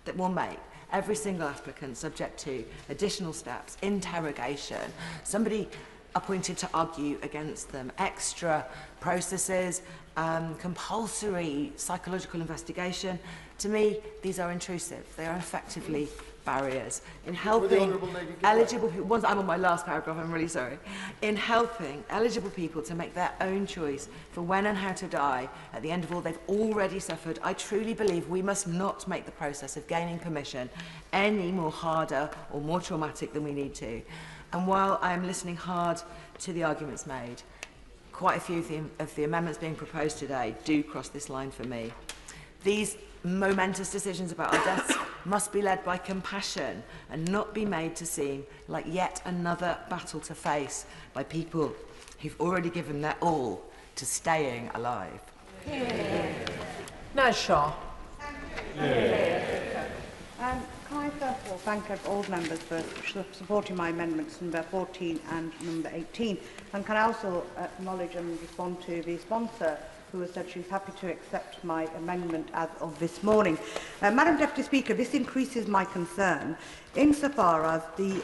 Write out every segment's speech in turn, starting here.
that will make every single applicant subject to additional steps, interrogation, somebody appointed to argue against them, extra processes, compulsory psychological investigation. To me, these are intrusive. They are effectively barriers in helping eligible people. Once I'm on my last paragraph, I'm really sorry. In helping eligible people to make their own choice for when and how to die at the end of all they've already suffered, I truly believe we must not make the process of gaining permission any more harder or more traumatic than we need to. And while I am listening hard to the arguments made, quite a few of the amendments being proposed today do cross this line for me. These momentous decisions about our deaths must be led by compassion and not be made to seem like yet another battle to face by people who've already given their all to staying alive. Naz Shah. Can I first of all thank all members for supporting my amendments number 14 and number 18, and can I also acknowledge and respond to the sponsor, who has said she's happy to accept my amendment as of this morning. Madam Deputy Speaker, this increases my concern insofar as the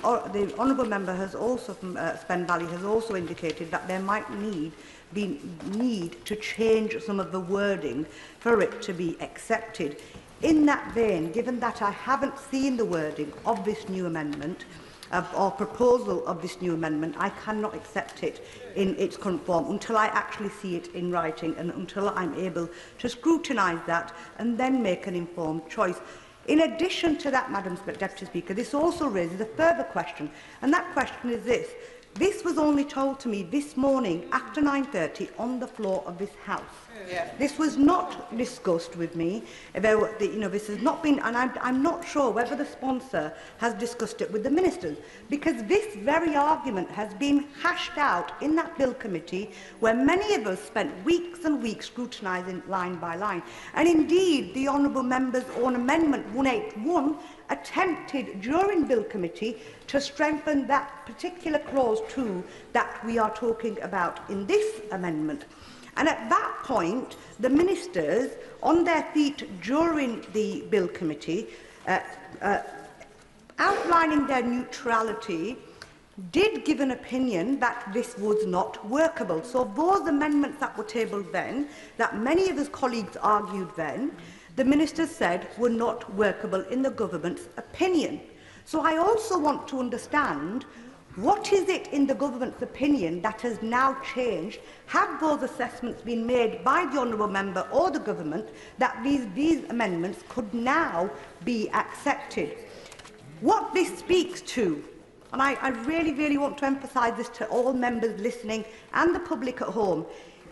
honourable member has also, from Spen Valley, has also indicated that there might need to change some of the wording for it to be accepted. In that vein, given that I haven't seen the wording of this new amendment, or proposal of this new amendment, I cannot accept it in its current form until I actually see it in writing and until I'm able to scrutinise that and then make an informed choice. In addition to that, Madam Deputy Speaker, this also raises a further question, and that question is this. This was only told to me this morning after 9:30 on the floor of this House. This was not discussed with me. This has not been, and I'm not sure whether the sponsor has discussed it with the ministers, because this very argument has been hashed out in that bill committee, where many of us spent weeks and weeks scrutinising line by line. And indeed, the honourable member's own amendment 181 attempted during bill committee to strengthen that particular clause 2 that we are talking about in this amendment. And at that point, the ministers, on their feet during the bill committee, outlining their neutrality, did give an opinion that this was not workable. So those amendments that were tabled then, that many of his colleagues argued then, the ministers said were not workable in the government's opinion. So I also want to understand, what is it in the government's opinion that has now changed? Have those assessments been made by the honourable member or the government that these amendments could now be accepted? What this speaks to, and I really, really want to emphasise this to all members listening and the public at home,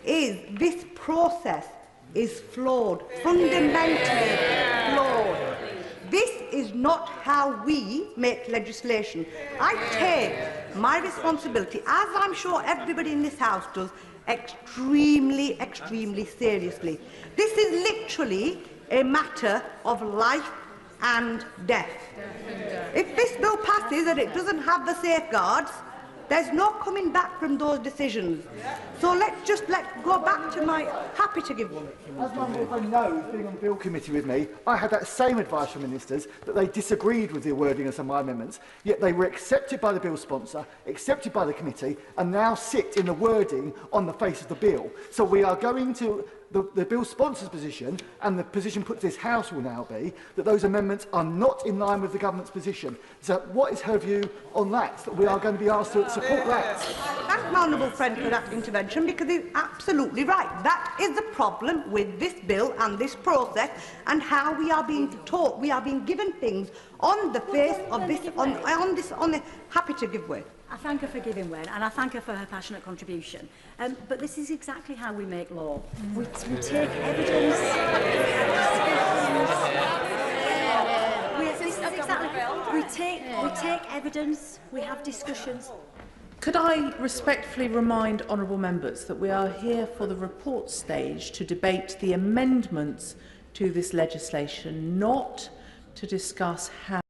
is this process is flawed, fundamentally flawed. This is not how we make legislation. I take my responsibility, as I'm sure everybody in this House does, extremely, extremely seriously. This is literally a matter of life and death. If this bill passes and it doesn't have the safeguards, there's no coming back from those decisions. So let's go back to my happy to give one. As my friend knows, being on the Bill Committee with me, I had that same advice from ministers that they disagreed with the wording of some of my amendments, yet they were accepted by the bill sponsor, accepted by the committee, and now sit in the wording on the face of the bill. So we are going to the bill sponsor's position, and the position put to this House will now be that those amendments are not in line with the government's position. So what is her view on that? That we are going to be asked to support that? Thank my honourable friend for that intervention, because he's absolutely right. That is the problem with this bill and this process, and how we are being taught, we are being given things on the face of this, on the happy to give way. I thank her for giving way, and I thank her for her passionate contribution. But this is exactly how we make law. We take evidence. We take evidence. We have discussions. Could I respectfully remind honourable members that we are here for the report stage to debate the amendments to this legislation, not to discuss how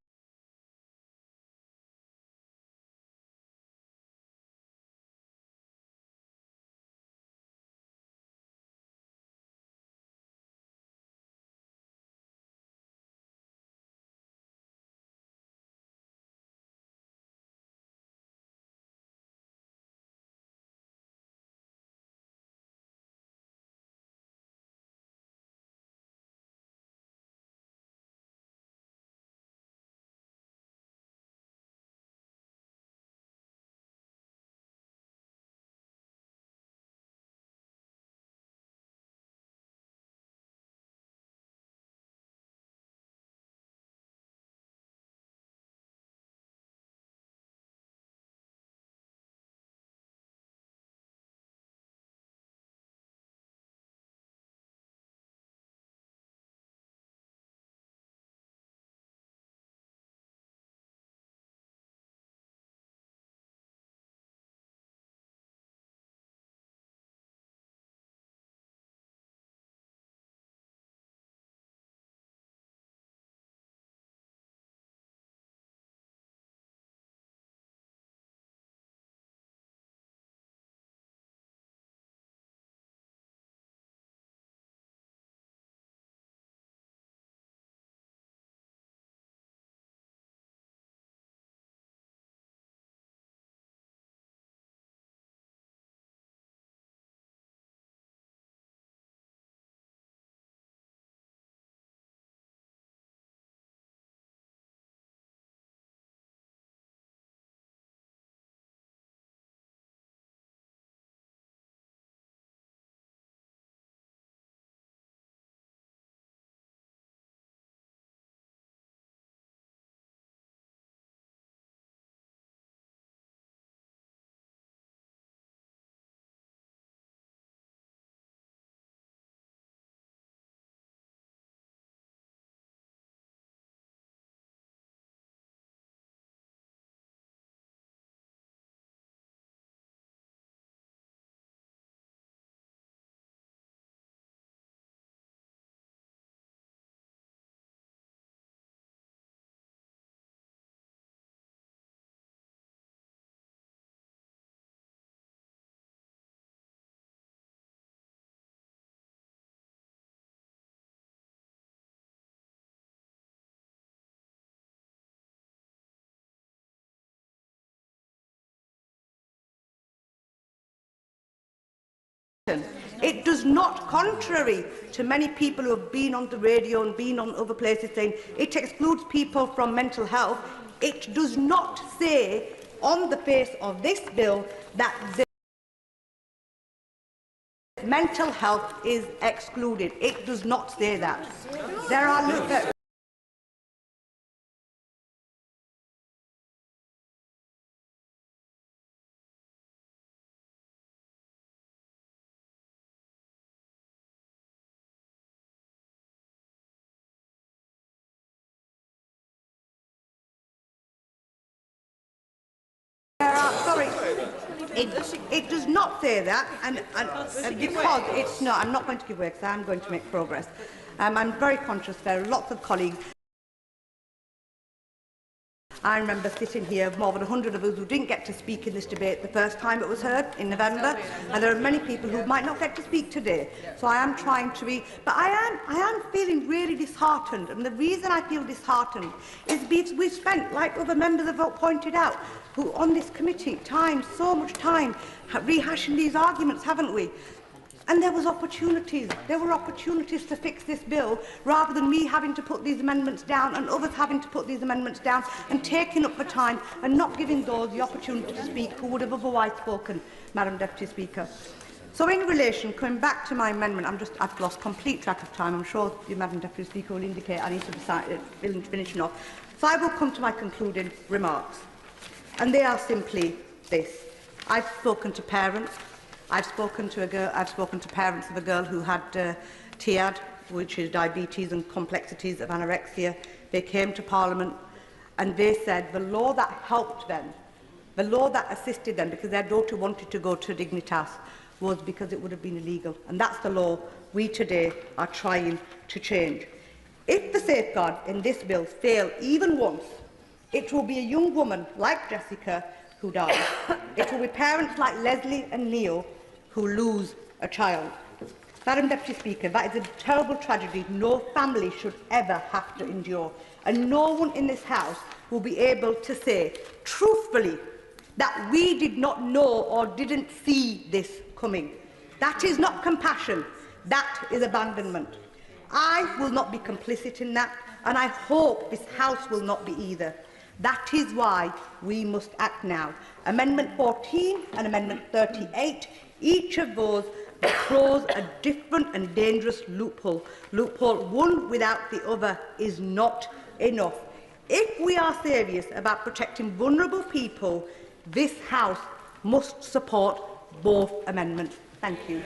It does not, contrary to many people who have been on the radio and been on other places saying it excludes people from mental health, it does not say on the face of this bill that mental health is excluded. It does not say that. There are It does not say that, and because it's not, I'm not going to give way because I'm going to make progress. I'm very conscious there are lots of colleagues. I remember sitting here, more than 100 of us who didn't get to speak in this debate the first time it was heard in November, and there are many people who might not get to speak today. So I am trying to be, but I am feeling really disheartened, and the reason I feel disheartened is because we've spent, like other members have pointed out, who on this committee, so much time rehashing these arguments, haven't we? And there were opportunities to fix this bill, rather than me having to put these amendments down and others having to put these amendments down and taking up the time and not giving those the opportunity to speak who would have otherwise spoken, Madam Deputy Speaker. So in relation, coming back to my amendment, I've lost complete track of time. I'm sure the Madam Deputy Speaker will indicate I need to be finishing off. So I will come to my concluding remarks. And they are simply this. I've spoken to parents. I've spoken to parents of a girl who had TIAD, which is diabetes and complexities of anorexia. They came to Parliament and they said the law that helped them, the law that assisted them because their daughter wanted to go to Dignitas, was because it would have been illegal. And that's the law we today are trying to change. If the safeguard in this bill fail even once, it will be a young woman like Jessica who dies. It will be parents like Leslie and Neil who lose a child. Madam Deputy Speaker, that is a terrible tragedy no family should ever have to endure. And no one in this House will be able to say truthfully that we did not know or didn't see this coming. That is not compassion. That is abandonment. I will not be complicit in that, and I hope this House will not be either. That is why we must act now. Amendment 14 and Amendment 38, each of those close a different and dangerous loophole. One without the other is not enough. If we are serious about protecting vulnerable people, this House must support both amendments. Thank you.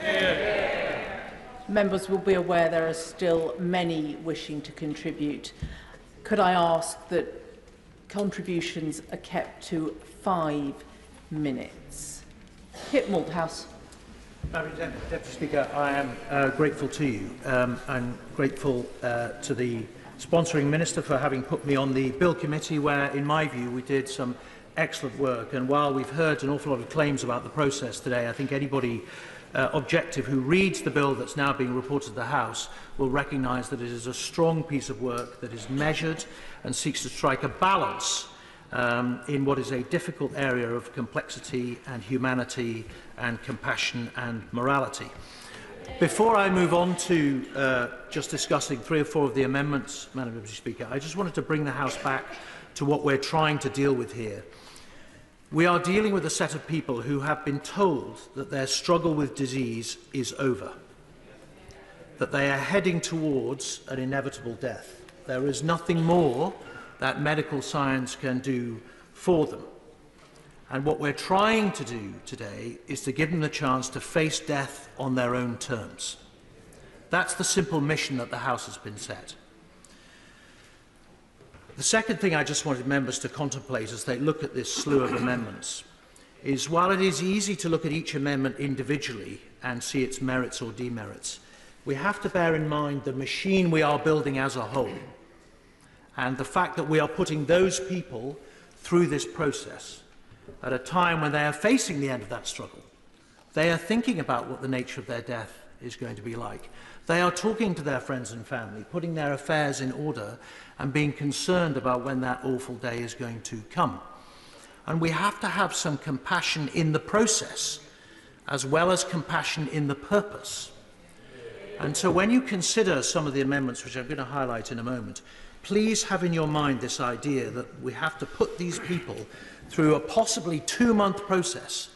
Members will be aware there are still many wishing to contribute. Could I ask that contributions are kept to 5 minutes? Kit Malthouse. Madam Deputy Speaker, I am grateful to you. I'm grateful to the sponsoring Minister for having put me on the Bill Committee, where, in my view, we did some excellent work. And while we've heard an awful lot of claims about the process today, I think anybody objective who reads the bill that's now being reported to the House will recognise that it is a strong piece of work that is measured and seeks to strike a balance in what is a difficult area of complexity and humanity and compassion and morality. Before I move on to just discussing 3 or 4 of the amendments, Madam Deputy Speaker, I just wanted to bring the House back to what we're trying to deal with here. We are dealing with a set of people who have been told that their struggle with disease is over, that they are heading towards an inevitable death. There is nothing more that medical science can do for them. And what we're trying to do today is to give them the chance to face death on their own terms. That's the simple mission that the House has been set. The second thing I just wanted members to contemplate as they look at this slew of amendments is, while it is easy to look at each amendment individually and see its merits or demerits, we have to bear in mind the machine we are building as a whole, and the fact that we are putting those people through this process at a time when they are facing the end of that struggle. They are thinking about what the nature of their death is going to be like. They are talking to their friends and family, putting their affairs in order and being concerned about when that awful day is going to come. And we have to have some compassion in the process as well as compassion in the purpose. And so when you consider some of the amendments, which I'm going to highlight in a moment, please have in your mind this idea that we have to put these people through a possibly 2-month process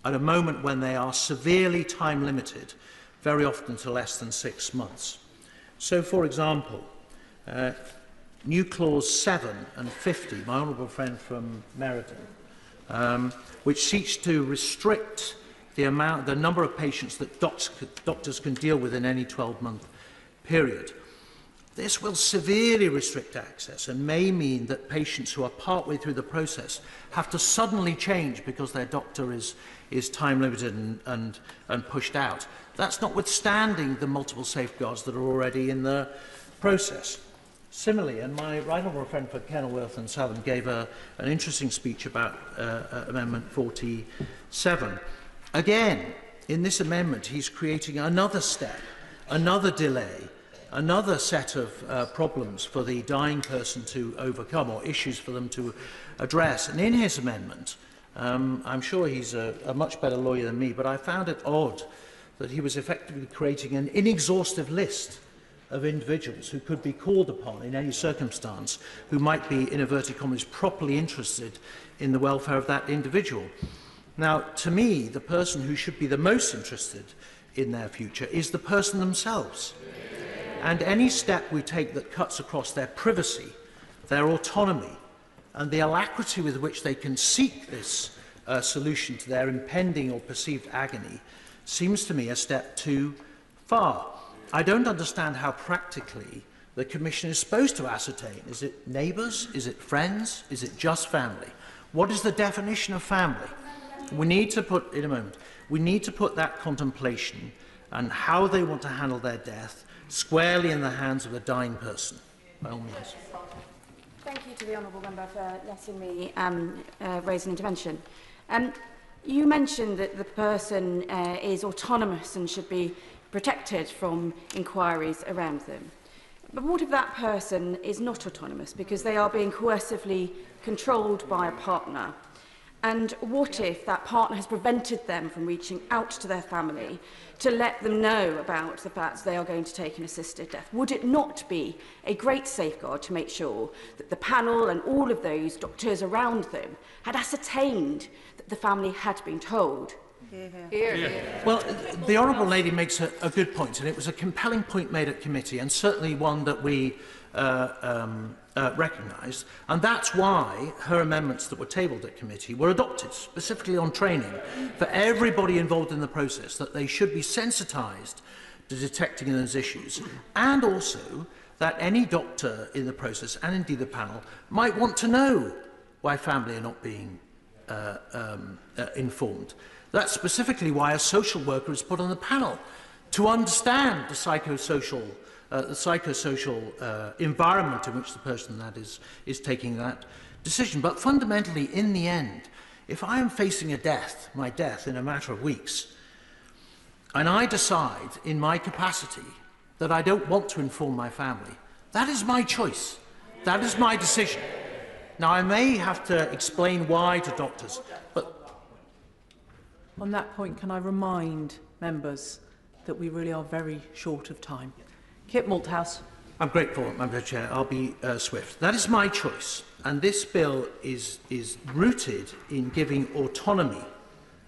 at a moment when they are severely time limited, very often to less than 6 months. So, for example, new clause 7 and 50, my honourable friend from Meriden, which seeks to restrict the number of patients that doctors can deal with in any 12-month period. This will severely restrict access and may mean that patients who are partway through the process have to suddenly change because their doctor is time limited and pushed out. That's notwithstanding the multiple safeguards that are already in the process. Similarly, and my right honourable friend for Kenilworth and Southern gave an interesting speech about Amendment 47. Again, in this amendment, he's creating another step, another delay, another set of problems for the dying person to overcome, or issues for them to address. And in his amendment, I'm sure he's a much better lawyer than me, but I found it odd that he was effectively creating an inexhaustive list of individuals who could be called upon in any circumstance who might be, in inverted commas, properly interested in the welfare of that individual. Now, to me, the person who should be the most interested in their future is the person themselves. And any step we take that cuts across their privacy, their autonomy, and the alacrity with which they can seek this solution to their impending or perceived agony seems to me a step too far. I don't understand how practically the Commission is supposed to ascertain. Is it neighbours? Is it friends? Is it just family? What is the definition of family? We need to put, in a moment, we need to put that contemplation and how they want to handle their death squarely in the hands of a dying person, by all means. Thank you to the honourable member for letting me raise an intervention. You mentioned that the person is autonomous and should be protected from inquiries around them. But what if that person is not autonomous because they are being coercively controlled by a partner? And what if that partner has prevented them from reaching out to their family to let them know about the fact they are going to take an assisted death? Would it not be a great safeguard to make sure that the panel and all of those doctors around them had ascertained that the family had been told? Well, the honourable lady makes a good point, and it was a compelling point made at committee, and certainly one that we recognised, and that's why her amendments that were tabled at committee were adopted, specifically on training for everybody involved in the process, that they should be sensitised to detecting those issues, and also that any doctor in the process, and indeed the panel, might want to know why family are not being informed. That's specifically why a social worker is put on the panel, to understand the psychosocial environment in which the person that is taking that decision. But fundamentally, in the end, if I am facing my death in a matter of weeks, and I decide in my capacity that I don't want to inform my family, that is my choice. That is my decision. Now, I may have to explain why to doctors, but on that point, can I remind members that we really are very short of time? Kit Malthouse. I'm grateful, Madam Chair. I'll be swift. That is my choice, and this bill is rooted in giving autonomy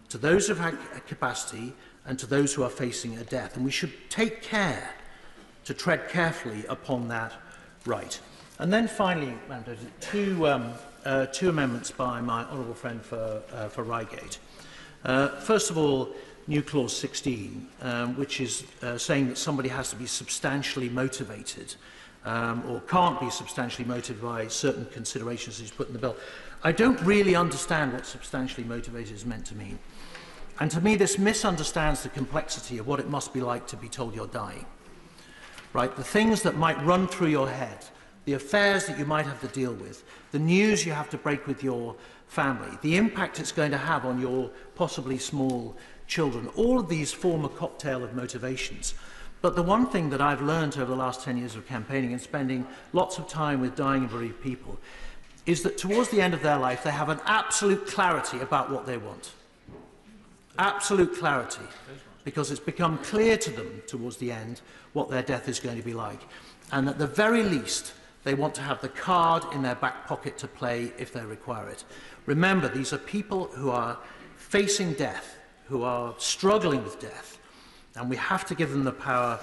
to those who have capacity and to those who are facing a death, and we should take care to tread carefully upon that right. And then finally, Madam Chair, two amendments by my honourable friend for Reigate. First of all, new clause 16, which is saying that somebody has to be substantially motivated or can't be substantially motivated by certain considerations he's put in the bill. I don't really understand what substantially motivated is meant to mean. And to me, this misunderstands the complexity of what it must be like to be told you're dying. Right? The things that might run through your head, the affairs that you might have to deal with, the news you have to break with your family, the impact it's going to have on your possibly small children, all of these form a cocktail of motivations. But the one thing that I've learned over the last 10 years of campaigning and spending lots of time with dying and bereaved people is that towards the end of their life they have an absolute clarity about what they want. absolute clarity, because it's become clear to them towards the end what their death is going to be like. And at the very least, they want to have the card in their back pocket to play if they require it. Remember, these are people who are facing death, who are struggling with death, and we have to give them the power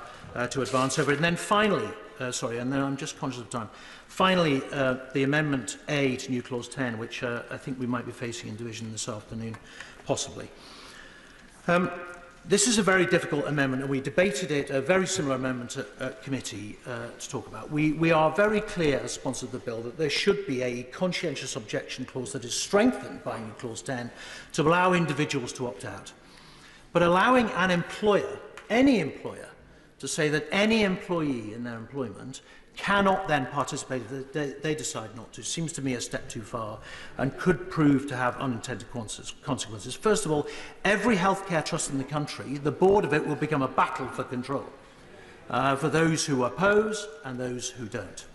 to advance over it. And then finally, and then I'm just conscious of time, finally, the Amendment A to New Clause 10, which I think we might be facing in division this afternoon, possibly. This is a very difficult amendment, and we debated it, a very similar amendment at committee to talk about. We are very clear as sponsors of the bill that there should be a conscientious objection clause that is strengthened by New Clause 10 to allow individuals to opt out. But allowing an employer, any employer, to say that any employee in their employment cannot then participate if they decide not to, seems to me a step too far and could prove to have unintended consequences. First of all, every healthcare trust in the country, the board of it will become a battle for control for those who oppose and those who don't.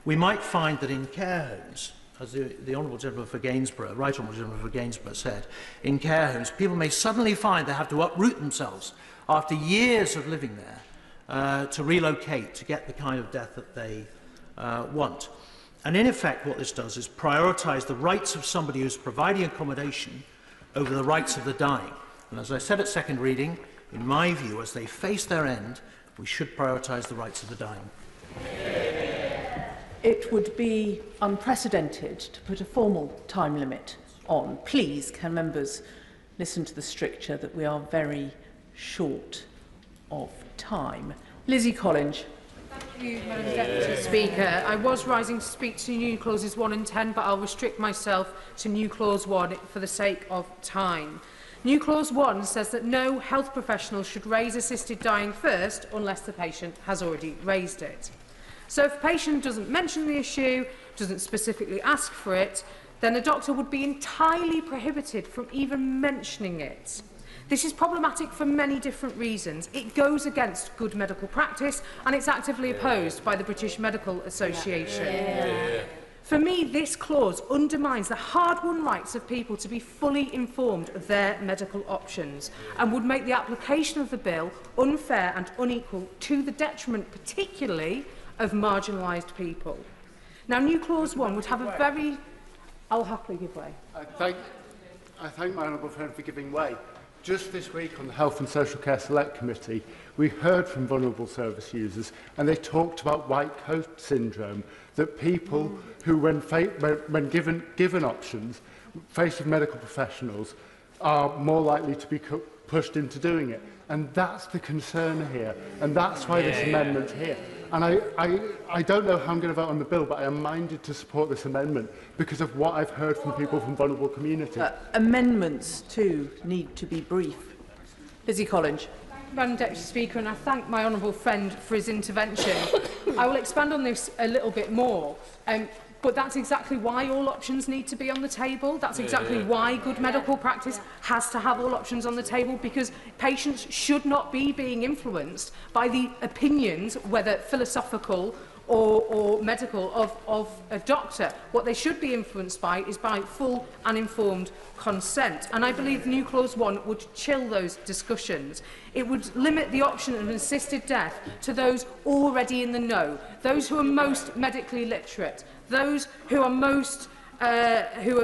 We might find that in care homes, as the Honourable Gentleman for Gainsborough, Right Honourable Gentleman for Gainsborough said, in care homes, people may suddenly find they have to uproot themselves after years of living there to relocate to get the kind of death that they want. And in effect, what this does is prioritise the rights of somebody who's providing accommodation over the rights of the dying. And as I said at second reading, in my view, as they face their end, we should prioritise the rights of the dying. It would be unprecedented to put a formal time limit on. Please, can members listen to the stricture that we are very short of time. Lizzie Collins. Thank you, Madam Deputy Speaker. I was rising to speak to new clauses 1 and 10, but I'll restrict myself to new clause 1 for the sake of time. New clause 1 says that no health professional should raise assisted dying first unless the patient has already raised it. So if a patient doesn't mention the issue, doesn't specifically ask for it, then a doctor would be entirely prohibited from even mentioning it. This is problematic for many different reasons. It goes against good medical practice and it's actively opposed by the British Medical Association. For me, this clause undermines the hard-won rights of people to be fully informed of their medical options and would make the application of the bill unfair and unequal to the detriment, particularly, of marginalised people. Now, new clause 1 would have a very... I'll happily give way. I thank my honourable friend for giving way. Just this week on the Health and Social Care Select Committee, we heard from vulnerable service users and they talked about white coat syndrome, that people who, when given options, faced with medical professionals, are more likely to be pushed into doing it. And that's the concern here, and that's why this amendment's here. And I don't know how I'm going to vote on the bill, but I am minded to support this amendment because of what I've heard from people from vulnerable communities. Amendments too need to be brief. Lizzie Collins. Madam Deputy Speaker, and I thank my honourable friend for his intervention. I will expand on this a little bit more. But that's exactly why all options need to be on the table. That's exactly why good medical practice has to have all options on the table, because patients should not be being influenced by the opinions, whether philosophical or medical, of a doctor. What they should be influenced by is by full and informed consent. And I believe new clause 1 would chill those discussions. It would limit the option of assisted death to those already in the know, those who are most medically literate, those who are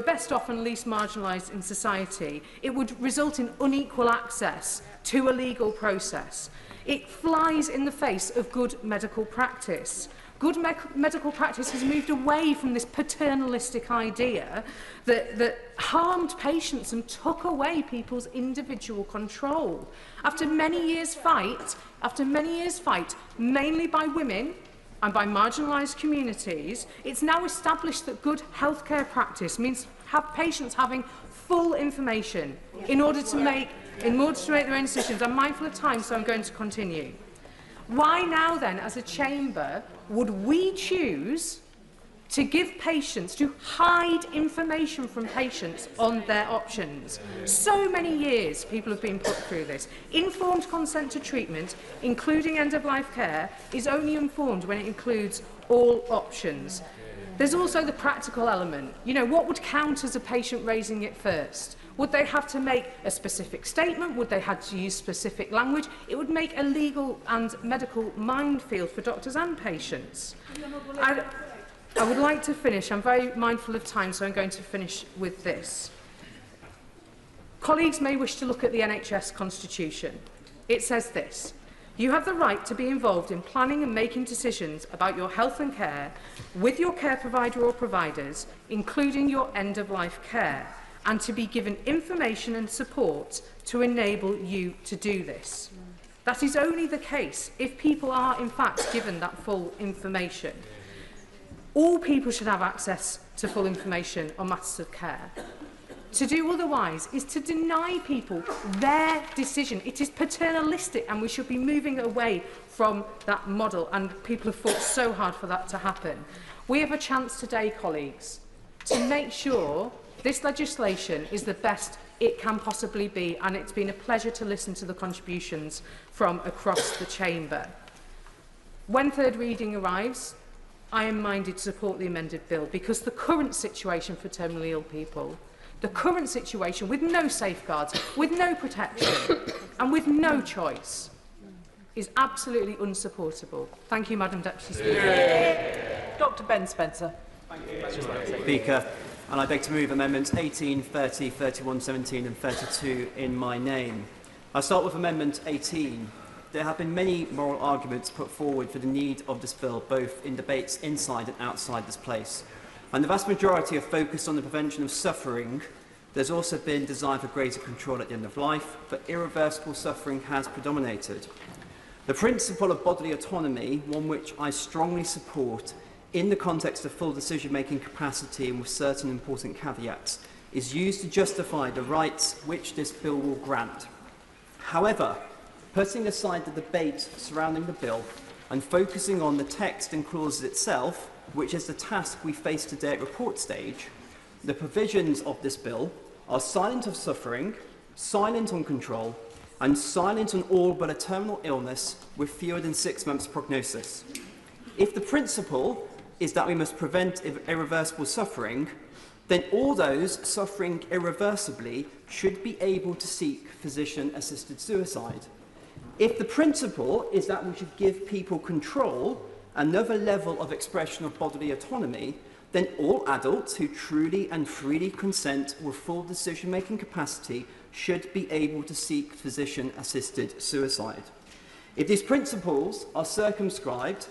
best off and least marginalised in society. It would result in unequal access to a legal process. It flies in the face of good medical practice. Good medical practice has moved away from this paternalistic idea that harmed patients and took away people's individual control. After many years' fight, mainly by women and by marginalised communities, it's now established that good healthcare practice means patients having full information in order to make their own decisions. I'm mindful of time, so I'm going to continue. Why now then, as a chamber, would we choose to give patients, to hide information from patients on their options? So many years people have been put through this. Informed consent to treatment, including end-of-life care, is only informed when it includes all options. There's also the practical element. You know, what would count as a patient raising it first? Would they have to make a specific statement? Would they have to use specific language? It would make a legal and medical minefield for doctors and patients. I would like to finish. I'm very mindful of time, so I'm going to finish with this. Colleagues may wish to look at the NHS Constitution. It says this: you have the right to be involved in planning and making decisions about your health and care with your care provider or providers, including your end-of-life care, and to be given information and support to enable you to do this. That is only the case if people are, in fact, given that full information. All people should have access to full information on matters of care. To do otherwise is to deny people their decision. It is paternalistic, and we should be moving away from that model, and people have fought so hard for that to happen. We have a chance today, colleagues, to make sure this legislation is the best it can possibly be, and it's been a pleasure to listen to the contributions from across the chamber. When third reading arrives, I am minded to support the amended bill, because the current situation for terminally ill people, the current situation with no safeguards, with no protection and with no choice is absolutely unsupportable. Thank you, Madam Deputy Speaker. Dr Ben Spencer. Thank you, Madam Speaker. And I beg to move amendments 18, 30, 31, 17 and 32 in my name. I'll start with Amendment 18. There have been many moral arguments put forward for the need of this bill, both in debates inside and outside this place. And the vast majority have focused on the prevention of suffering. There's also been desire for greater control at the end of life, but irreversible suffering has predominated. The principle of bodily autonomy, one which I strongly support in the context of full decision-making capacity and with certain important caveats, is used to justify the rights which this bill will grant. However, putting aside the debate surrounding the bill and focusing on the text and clauses itself, which is the task we face today at report stage, the provisions of this bill are silent of suffering, silent on control, and silent on all but a terminal illness with fewer than 6 months prognosis. If the principle is that we must prevent irreversible suffering, then all those suffering irreversibly should be able to seek physician-assisted suicide. If the principle is that we should give people control, another level of expression of bodily autonomy, then all adults who truly and freely consent with full decision-making capacity should be able to seek physician-assisted suicide. If these principles are circumscribed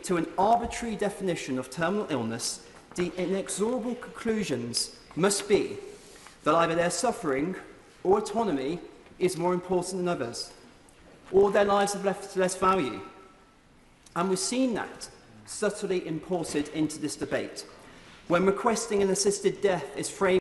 to an arbitrary definition of terminal illness, the inexorable conclusions must be that either their suffering or autonomy is more important than others, or their lives have less value. And we've seen that subtly imported into this debate. When requesting an assisted death is framed